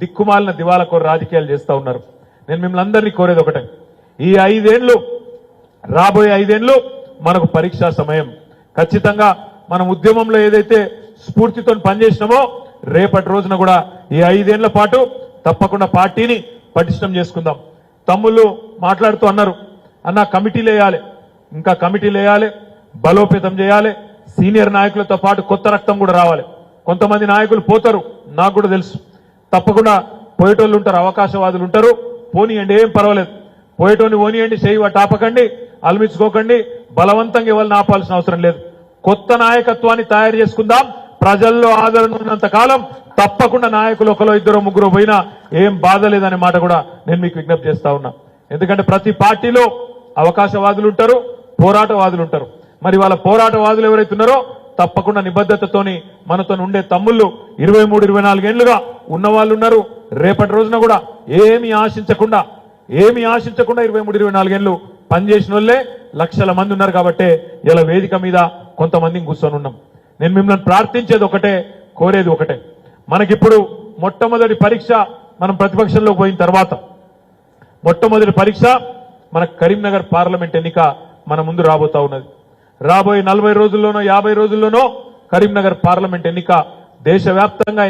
దిక్కుమాలిన దివాళకోరు రాజకీయాలు చేస్తా ఉన్నారు. నేను మిమ్మల్ని అందరినీ కోరేది ఒకటే, ఈ 5 ఏళ్లు రాబోయే 5 ఏళ్లు మనకు పరీక్షా సమయం. ఖచ్చితంగా మనం ఉద్యమంలో ఏదైతే స్ఫూర్తితో పనిచేసినామో రేపటి రోజున కూడా ఈ 5 ఏళ్ల పాటు తప్పకుండా పార్టీని పటిష్టం చేసుకుందాం. తమ్ముళ్ళు మాట్లాడుతూ అన్నారు, అన్న కమిటీలు వేయాలి, ఇంకా కమిటీలు వేయాలి, బలోపేతం చేయాలి, సీనియర్ నాయకులతో పాటు కొత్త రక్తం కూడా రావాలి. కొంతమంది నాయకులు పోతారు, నాకు కూడా తెలుసు. తప్పకుండా పోయేటోళ్ళు ఉంటారు, అవకాశవాదులు ఉంటారు. పోనీయండి, ఏం పర్వాలేదు. పోయేటోని పోనీయండి, చేయి వాటి ఆపకండి, అల్మించుకోకండి. బలవంతంగా ఎవరిని ఆపాల్సిన అవసరం లేదు. కొత్త నాయకత్వాన్ని తయారు చేసుకుందాం. ప్రజల్లో ఆదరణ ఉన్నంత కాలం తప్పకుండా నాయకులు ఒకరో ఇద్దరు ముగ్గురు పోయినా ఏం బాధ లేదనే మాట కూడా నేను మీకు విజ్ఞప్తి చేస్తా ఉన్నా. ఎందుకంటే ప్రతి పార్టీలో అవకాశవాదులు ఉంటారు, పోరాటవాదులు ఉంటారు. మరి వాళ్ళ పోరాటవాదులు ఎవరైతే ఉన్నారో తప్పకుండా నిబద్ధతతోని మనతో ఉండే తమ్ముళ్ళు 23-24 ఏళ్లుగా ఉన్నవాళ్ళు ఉన్నారు. రేపటి రోజున కూడా ఏమీ ఆశించకుండా 23-24 ఏళ్లు పనిచేసిన వాళ్ళే లక్షల మంది ఉన్నారు. కాబట్టి ఇలా వేదిక మీద కొంతమందిని కూర్చొని ఉన్నాం. నేను మిమ్మల్ని ప్రార్థించేది ఒకటే, కోరేది ఒకటే. మనకిప్పుడు మొట్టమొదటి పరీక్ష, మనం ప్రతిపక్షంలో పోయిన తర్వాత మొట్టమొదటి పరీక్ష మన కరీంనగర్ పార్లమెంట్ ఎన్నిక మన ముందు రాబోతా ఉన్నది. రాబోయే 40 రోజుల్లోనో 50 రోజుల్లోనో కరీంనగర్ పార్లమెంట్ ఎన్నిక దేశవ్యాప్తంగా